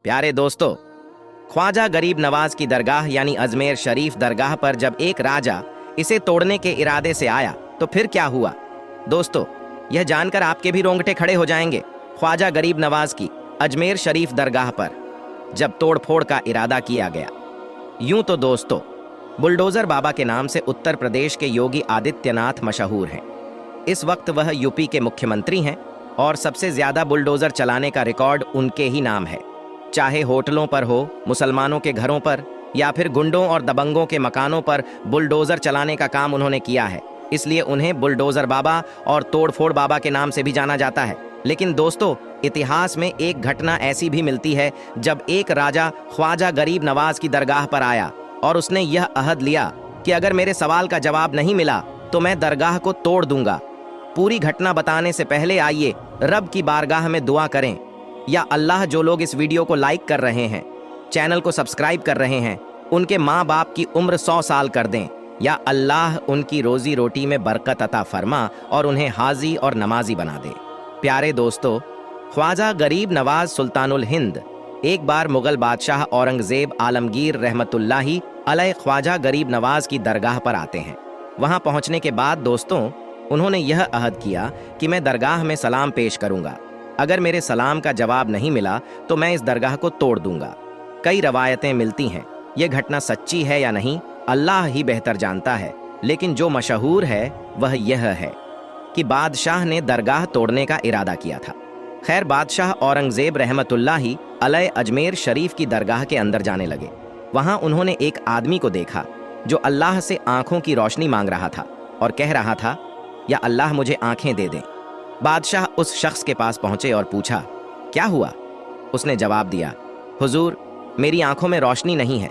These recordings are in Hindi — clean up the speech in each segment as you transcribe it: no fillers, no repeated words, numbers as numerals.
प्यारे दोस्तों, ख्वाजा गरीब नवाज की दरगाह यानी अजमेर शरीफ दरगाह पर जब एक राजा इसे तोड़ने के इरादे से आया तो फिर क्या हुआ। दोस्तों, यह जानकर आपके भी रोंगटे खड़े हो जाएंगे। ख्वाजा गरीब नवाज की अजमेर शरीफ दरगाह पर जब तोड़फोड़ का इरादा किया गया। यूं तो दोस्तों, बुलडोजर बाबा के नाम से उत्तर प्रदेश के योगी आदित्यनाथ मशहूर हैं। इस वक्त वह यूपी के मुख्यमंत्री हैं और सबसे ज्यादा बुलडोजर चलाने का रिकॉर्ड उनके ही नाम है। चाहे होटलों पर हो, मुसलमानों के घरों पर या फिर गुंडों और दबंगों के मकानों पर बुलडोजर चलाने का काम उन्होंने किया है। इसलिए उन्हें बुलडोजर बाबा और तोड़फोड़ बाबा के नाम से भी जाना जाता है। लेकिन दोस्तों, इतिहास में एक घटना ऐसी भी मिलती है जब एक राजा ख्वाजा गरीब नवाज की दरगाह पर आया और उसने यह अहद लिया कि अगर मेरे सवाल का जवाब नहीं मिला तो मैं दरगाह को तोड़ दूंगा। पूरी घटना बताने से पहले आइए रब की बारगाह में दुआ करें। या अल्लाह, जो लोग इस वीडियो को लाइक कर रहे हैं, चैनल को सब्सक्राइब कर रहे हैं, उनके माँ बाप की उम्र 100 साल कर दें। या अल्लाह उनकी रोजी रोटी में बरकत अता फरमा और उन्हें हाजी और नमाजी बना दे। प्यारे दोस्तों, ख्वाजा गरीब नवाज सुल्तानुल हिंद एक बार मुगल बादशाह औरंगजेब आलमगीर रहमतुल्लाही अलैह ख्वाजा गरीब नवाज की दरगाह पर आते हैं। वहां पहुंचने के बाद दोस्तों, उन्होंने यह अहद किया कि मैं दरगाह में सलाम पेश करूंगा। अगर मेरे सलाम का जवाब नहीं मिला तो मैं इस दरगाह को तोड़ दूंगा। कई रवायतें मिलती हैं, यह घटना सच्ची है या नहीं अल्लाह ही बेहतर जानता है, लेकिन जो मशहूर है वह यह है कि बादशाह ने दरगाह तोड़ने का इरादा किया था। खैर, बादशाह औरंगजेब रहमतुल्लाही अलैह अजमेर शरीफ की दरगाह के अंदर जाने लगे। वहां उन्होंने एक आदमी को देखा जो अल्लाह से आंखों की रोशनी मांग रहा था और कह रहा था, या अल्लाह मुझे आंखें दे दे। बादशाह उस शख्स के पास पहुंचे और पूछा, क्या हुआ? उसने जवाब दिया, हुजूर, मेरी आंखों में रोशनी नहीं है।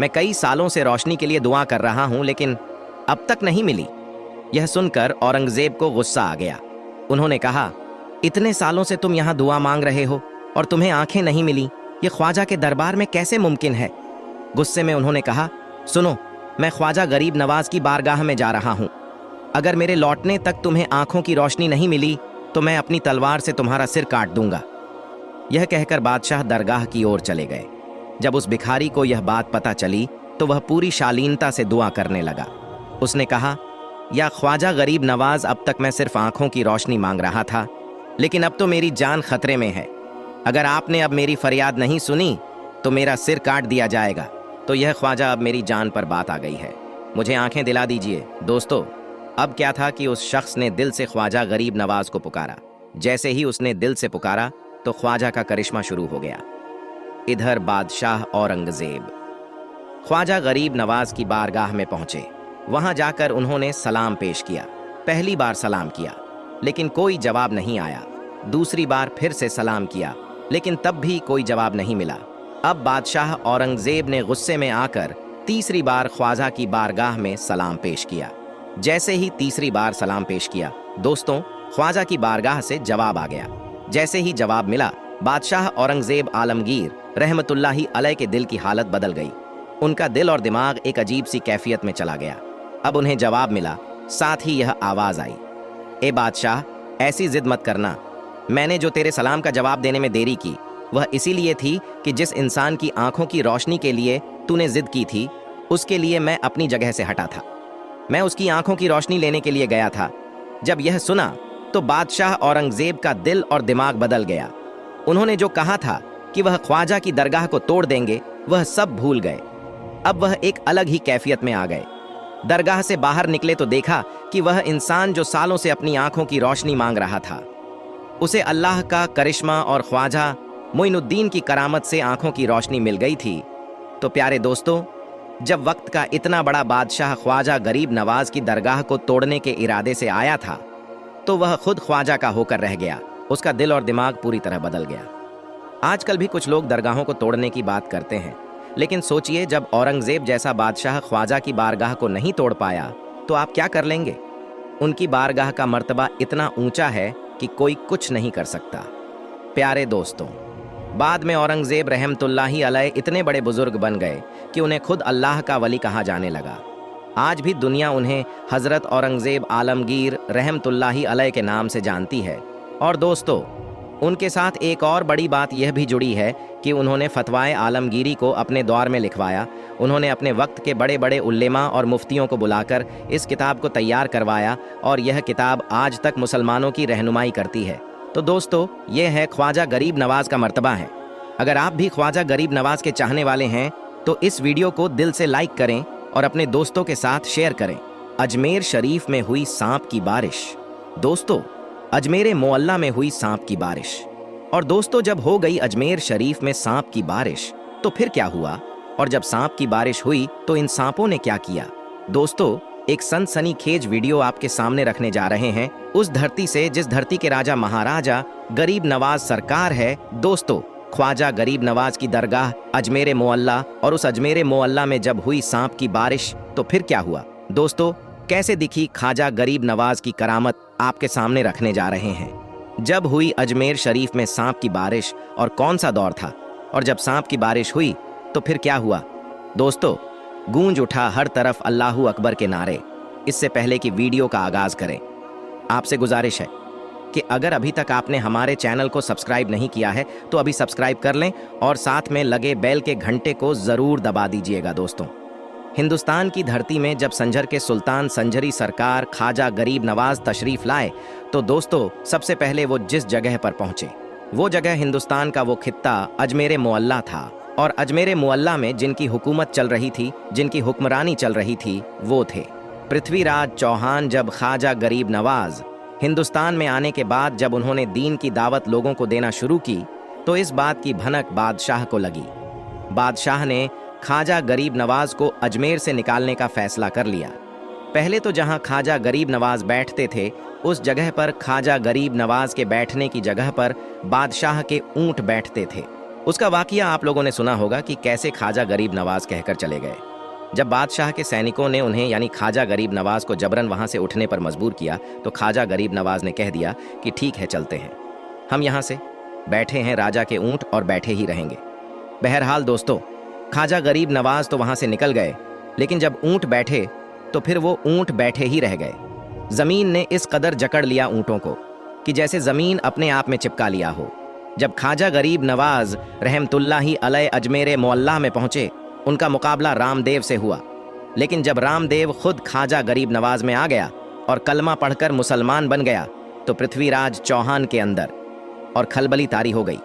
मैं कई सालों से रोशनी के लिए दुआ कर रहा हूं, लेकिन अब तक नहीं मिली। यह सुनकर औरंगजेब को गुस्सा आ गया। उन्होंने कहा, इतने सालों से तुम यहां दुआ मांग रहे हो और तुम्हें आंखें नहीं मिली, यह ख्वाजा के दरबार में कैसे मुमकिन है? गुस्से में उन्होंने कहा, सुनो, मैं ख्वाजा गरीब नवाज की बारगाह में जा रहा हूं। अगर मेरे लौटने तक तुम्हें आंखों की रोशनी नहीं मिली तो मैं अपनी तलवार से तुम्हारा सिर काट दूंगा। यह कहकर बादशाह दरगाह की ओर चले गए। जब उस भिखारी को यह बात पता चली तो वह पूरी शालीनता से दुआ करने लगा। उसने कहा, या ख्वाजा गरीब नवाज, अब तक मैं सिर्फ आंखों की रोशनी मांग रहा था, लेकिन अब तो मेरी जान खतरे में है। अगर आपने अब मेरी फरियाद नहीं सुनी तो मेरा सिर काट दिया जाएगा। तो यह ख्वाजा, अब मेरी जान पर बात आ गई है, मुझे आंखें दिला दीजिए। दोस्तों, अब क्या था कि उस शख्स ने दिल से ख्वाजा गरीब नवाज को पुकारा। जैसे ही उसने दिल से पुकारा तो ख्वाजा का करिश्मा शुरू हो गया। इधर बादशाह औरंगजेब ख्वाजा गरीब नवाज की बारगाह में पहुंचे। वहां जाकर उन्होंने सलाम पेश किया। पहली बार सलाम किया लेकिन कोई जवाब नहीं आया। दूसरी बार फिर से सलाम किया लेकिन तब भी कोई जवाब नहीं मिला। अब बादशाह औरंगजेब ने गुस्से में आकर तीसरी बार ख्वाजा की बारगाह में सलाम पेश किया। जैसे ही तीसरी बार सलाम पेश किया, दोस्तों, ख्वाजा की बारगाह से जवाब आ गया। जैसे ही जवाब मिला, बादशाह औरंगजेब आलमगीर रहमतुल्लाही अलैह के दिल की हालत बदल गई। उनका दिल और दिमाग एक अजीब सी कैफियत में चला गया। अब उन्हें जवाब मिला, साथ ही यह आवाज आई, ए बादशाह, ऐसी जिद मत करना। मैंने जो तेरे सलाम का जवाब देने में देरी की वह इसीलिए थी कि जिस इंसान की आंखों की रोशनी के लिए तूने जिद की थी उसके लिए मैं अपनी जगह से हटा था। मैं उसकी आंखों की रोशनी लेने के लिए गया था। जब यह सुना तो बादशाह औरंगजेब का दिल और दिमाग बदल गया। उन्होंने जो कहा था कि वह ख्वाजा की दरगाह को तोड़ देंगे, वह सब भूल गए। अब वह एक अलग ही कैफियत में आ गए। दरगाह से बाहर निकले तो देखा कि वह इंसान जो सालों से अपनी आंखों की रोशनी मांग रहा था, उसे अल्लाह का करिश्मा और ख्वाजा मोइनुद्दीन की करामत से आंखों की रोशनी मिल गई थी। तो प्यारे दोस्तों, जब वक्त का इतना बड़ा बादशाह ख्वाजा गरीब नवाज की दरगाह को तोड़ने के इरादे से आया था तो वह खुद ख्वाजा का होकर रह गया। उसका दिल और दिमाग पूरी तरह बदल गया। आजकल भी कुछ लोग दरगाहों को तोड़ने की बात करते हैं, लेकिन सोचिए, जब औरंगजेब जैसा बादशाह ख्वाजा की बारगाह को नहीं तोड़ पाया तो आप क्या कर लेंगे? उनकी बारगाह का मर्तबा इतना ऊंचा है कि कोई कुछ नहीं कर सकता। प्यारे दोस्तों, बाद में औरंगजेब रहमतुल्लाही अलैह इतने बड़े बुजुर्ग बन गए कि उन्हें खुद अल्लाह का वली कहा जाने लगा। आज भी दुनिया उन्हें हजरत औरंगजेब आलमगीर रहमतुल्लाही अलैह के नाम से जानती है। और दोस्तों, उनके साथ एक और बड़ी बात यह भी जुड़ी है कि उन्होंने फतवाए आलमगीरी को अपने दौर में लिखवाया। उन्होंने अपने वक्त के बड़े बड़े उल्लेमा और मुफ्तियों को बुलाकर इस किताब को तैयार करवाया और यह किताब आज तक मुसलमानों की रहनुमाई करती है। तो दोस्तों, ये है ख्वाजा गरीब नवाज का मर्तबा है। अगर आप भी ख्वाजा गरीब नवाज के चाहने वाले हैं तो इस वीडियो को दिल से लाइक करें और अपने दोस्तों के साथ शेयर करें। अजमेर शरीफ में हुई सांप की बारिश। दोस्तों, अजमेर मोअल्ला में हुई सांप की बारिश। और दोस्तों, जब हो गई अजमेर शरीफ में सांप की बारिश तो फिर क्या हुआ? और जब सांप की बारिश हुई तो इन सांपों ने क्या किया? दोस्तों, एक सनसनीखेज वीडियो आपके सामने रखने जा रहे हैं, उस धरती से जिस धरती के राजा महाराजा गरीब नवाज सरकार है। दोस्तों, ख्वाजा गरीब नवाज की दरगाह अजमेर मोअल्ला, और उस अजमेर मोअल्ला में जब हुई सांप की बारिश तो फिर क्या हुआ? दोस्तों, कैसे दिखी ख्वाजा गरीब नवाज की करामत आपके सामने रखने जा रहे हैं। जब हुई अजमेर शरीफ में सांप की बारिश और कौन सा दौर था, और जब सांप की बारिश हुई तो फिर क्या हुआ? दोस्तों, गूंज उठा हर तरफ अल्लाहू अकबर के नारे। इससे पहले कि वीडियो का आगाज करें, आपसे गुजारिश है कि अगर अभी तक आपने हमारे चैनल को सब्सक्राइब नहीं किया है तो अभी सब्सक्राइब कर लें और साथ में लगे बेल के घंटे को जरूर दबा दीजिएगा। दोस्तों, हिंदुस्तान की धरती में जब संझर के सुल्तान संझरी सरकार ख्वाजा गरीब नवाज तशरीफ लाए तो दोस्तों, सबसे पहले वो जिस जगह पर पहुंचे वो जगह हिंदुस्तान का वो खित्ता अजमेर मोअल्ला था। और अजमेर मोअल्ला में जिनकी हुकूमत चल रही थी, जिनकी हुक्मरानी चल रही थी, वो थे पृथ्वीराज चौहान। जब ख्वाजा गरीब नवाज हिंदुस्तान में आने के बाद जब उन्होंने दीन की दावत लोगों को देना शुरू की तो इस बात की भनक बादशाह को लगी। बादशाह ने ख्वाजा गरीब नवाज को अजमेर से निकालने का फैसला कर लिया। पहले तो जहां ख्वाजा गरीब नवाज बैठते थे उस जगह पर ख्वाजा गरीब नवाज के बैठने की जगह पर बादशाह के ऊंट बैठते थे। उसका वाकया आप लोगों ने सुना होगा कि कैसे ख्वाजा गरीब नवाज कहकर चले गए। जब बादशाह के सैनिकों ने उन्हें यानी ख्वाजा गरीब नवाज को जबरन वहां से उठने पर मजबूर किया तो ख्वाजा गरीब नवाज ने कह दिया कि ठीक है, चलते हैं, हम यहाँ से बैठे हैं राजा के ऊंट और बैठे ही रहेंगे। बहरहाल दोस्तों, ख्वाजा गरीब नवाज तो वहां से निकल गए, लेकिन जब ऊंट बैठे तो फिर वो ऊंट बैठे ही रह गए। जमीन ने इस कदर जकड़ लिया ऊंटों को कि जैसे जमीन अपने आप में चिपका लिया हो। जब ख्वाजा गरीब नवाज रहमतुल्लाही अलैह अजमेर मोअल्ला में पहुंचे, उनका मुकाबला रामदेव से हुआ। लेकिन जब रामदेव खुद ख्वाजा गरीब नवाज में आ गया और कलमा पढ़कर मुसलमान बन गया तो पृथ्वीराज चौहान के अंदर और खलबली तारी हो गई।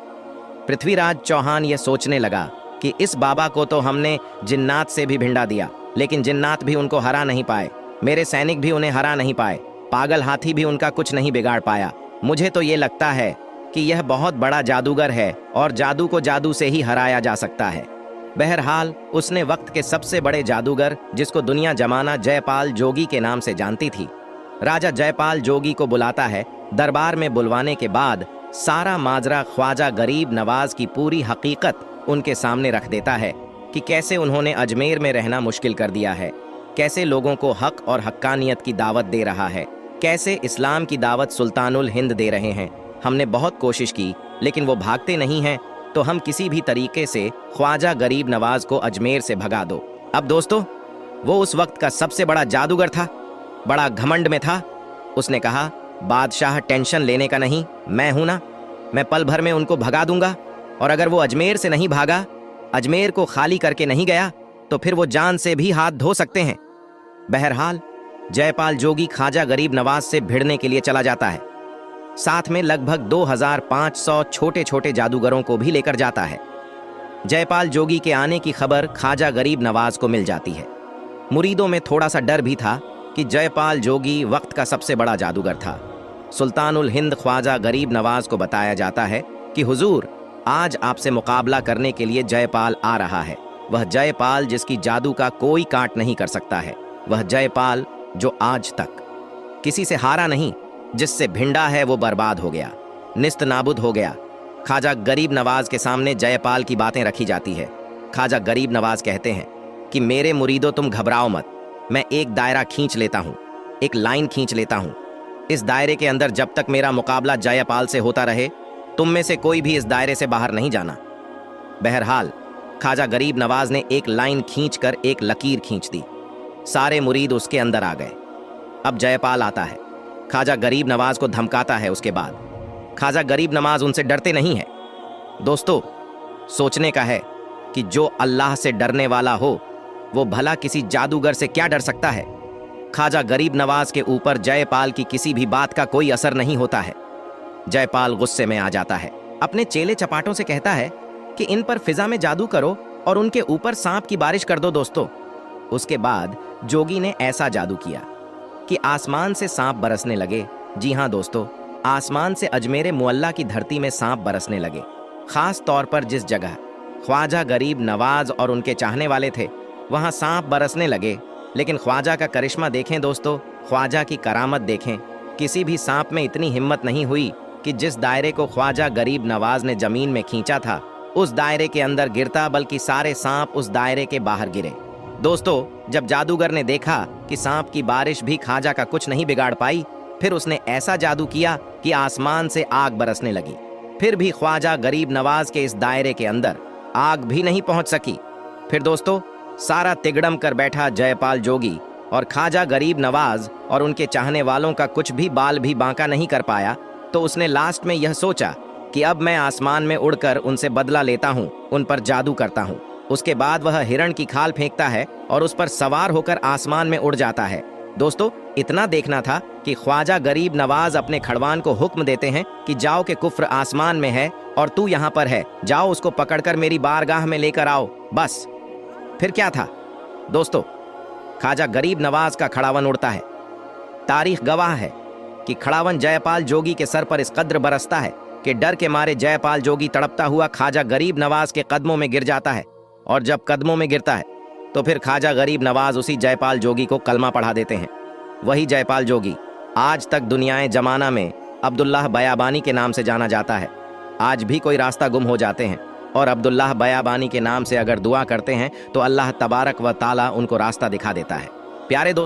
पृथ्वीराज चौहान यह सोचने लगा कि इस बाबा को तो हमने जिन्नात से भी भिंडा दिया, लेकिन जिन्नात भी उनको हरा नहीं पाए, मेरे सैनिक भी उन्हें हरा नहीं पाए, पागल हाथी भी उनका कुछ नहीं बिगाड़ पाया। मुझे तो ये लगता है कि यह बहुत बड़ा जादूगर है और जादू को जादू से ही हराया जा सकता है। बहरहाल उसने वक्त के सबसे बड़े जादूगर, जिसको दुनिया जमाना जयपाल जोगी के नाम से जानती थी, राजा जयपाल जोगी को बुलाता है। दरबार में बुलवाने के बाद सारा माजरा ख्वाजा गरीब नवाज की पूरी हकीकत उनके सामने रख देता है कि कैसे उन्होंने अजमेर में रहना मुश्किल कर दिया है, कैसे लोगों को हक और हक्कानियत की दावत दे रहा है, कैसे इस्लाम की दावत सुल्तानुल हिंद दे रहे हैं। हमने बहुत कोशिश की लेकिन वो भागते नहीं हैं, तो हम किसी भी तरीके से ख्वाजा गरीब नवाज को अजमेर से भगा दो। अब दोस्तों, वो उस वक्त का सबसे बड़ा जादूगर था, बड़ा घमंड में था। उसने कहा, बादशाह टेंशन लेने का नहीं, मैं हूं ना, मैं पल भर में उनको भगा दूंगा। और अगर वो अजमेर से नहीं भागा, अजमेर को खाली करके नहीं गया, तो फिर वो जान से भी हाथ धो सकते हैं। बहरहाल जयपाल जोगी ख्वाजा गरीब नवाज से भिड़ने के लिए चला जाता है। साथ में लगभग 2500 छोटे छोटे जादूगरों को भी लेकर जाता है। जयपाल जोगी के आने की खबर ख्वाजा गरीब नवाज को मिल जाती है। मुरीदों में थोड़ा सा डर भी था कि जयपाल जोगी वक्त का सबसे बड़ा जादूगर था। सुल्तानुल हिंद ख्वाजा गरीब नवाज को बताया जाता है कि हुजूर, आज आपसे मुकाबला करने के लिए जयपाल आ रहा है। वह जयपाल जिसकी जादू का कोई काट नहीं कर सकता है, वह जयपाल जो आज तक किसी से हारा नहीं, जिससे भिंडा है वो बर्बाद हो गया, निस्त नाबुद हो गया। ख्वाजा गरीब नवाज के सामने जयपाल की बातें रखी जाती है। ख्वाजा गरीब नवाज कहते हैं कि मेरे मुरीदों, तुम घबराओ मत, मैं एक दायरा खींच लेता हूँ, एक लाइन खींच लेता हूँ। इस दायरे के अंदर जब तक मेरा मुकाबला जयपाल से होता रहे, तुम में से कोई भी इस दायरे से बाहर नहीं जाना। बहरहाल ख्वाजा गरीब नवाज ने एक लाइन खींचकर एक लकीर खींच दी। सारे मुरीद उसके अंदर आ गए। अब जयपाल आता है, ख्वाजा गरीब नवाज को धमकाता है। उसके बाद ख्वाजा गरीब नवाज उनसे डरते नहीं है। दोस्तों, सोचने का है कि जो अल्लाह से डरने वाला हो वो भला किसी जादूगर से क्या डर सकता है। ख्वाजा गरीब नवाज के ऊपर जयपाल की किसी भी बात का कोई असर नहीं होता है। जयपाल गुस्से में आ जाता है, अपने चेले चपाटों से कहता है कि इन पर फिजा में जादू करो और उनके ऊपर सांप की बारिश कर दो। दोस्तों, उसके बाद जोगी ने ऐसा जादू किया कि आसमान से सांप बरसने लगे। जी हाँ दोस्तों, आसमान से अजमेर मुअल्ला की धरती में सांप बरसने लगे। खास तौर पर जिस जगह ख्वाजा गरीब नवाज और उनके चाहने वाले थे वहां सांप बरसने लगे। लेकिन ख्वाजा का करिश्मा देखें दोस्तों, ख्वाजा की करामत देखें। किसी भी सांप में इतनी हिम्मत नहीं हुई कि जिस दायरे को ख्वाजा गरीब नवाज ने जमीन में खींचा था उस दायरे के अंदर गिरता, बल्कि सारे सांप उस दायरे के बाहर गिरे। दोस्तों, जब जादूगर ने देखा कि सांप की बारिश भी ख्वाजा का कुछ नहीं बिगाड़ पाई, फिर उसने ऐसा जादू किया कि आसमान से आग बरसने लगी। फिर भी ख्वाजा गरीब नवाज के इस दायरे के अंदर आग भी नहीं पहुंच सकी। फिर दोस्तों, सारा तिगड़म कर बैठा जयपाल जोगी और ख्वाजा गरीब नवाज और उनके चाहने वालों का कुछ भी बाल भी बांका नहीं कर पाया। तो उसने लास्ट में यह सोचा कि अब मैं आसमान में उड़कर उनसे बदला लेता हूं, उन पर जादू करता हूं। उसके बाद वह हिरण की खाल फेंकता है और उस पर सवार होकर आसमान में उड़ जाता है। दोस्तों, इतना देखना था कि ख्वाजा गरीब नवाज अपने खड़वान को हुक्म देते हैं कि जाओ के कुफ्र आसमान में है और तू यहाँ पर है, जाओ उसको पकड़कर मेरी बारगाह में लेकर आओ। बस फिर क्या था दोस्तों, ख्वाजा गरीब नवाज का खड़ावन उड़ता है। तारीख गवाह है कि खड़ावन जयपाल जोगी के सर पर इस कद्र बरसता है कि डर के मारे जयपाल जोगी तड़पता हुआ ख्वाजा गरीब नवाज के कदमों में गिर जाता है। और जब कदमों में गिरता है तो फिर ख्वाजा गरीब नवाज उसी जयपाल जोगी को कलमा पढ़ा देते हैं। वही जयपाल जोगी आज तक दुनियाए जमाना में अब्दुल्लाह बयाबानी के नाम से जाना जाता है। आज भी कोई रास्ता गुम हो जाते हैं और अब्दुल्लाह बयाबानी के नाम से अगर दुआ करते हैं तो अल्लाह तबारक व ताला उनको रास्ता दिखा देता है। प्यारे दोस्तों,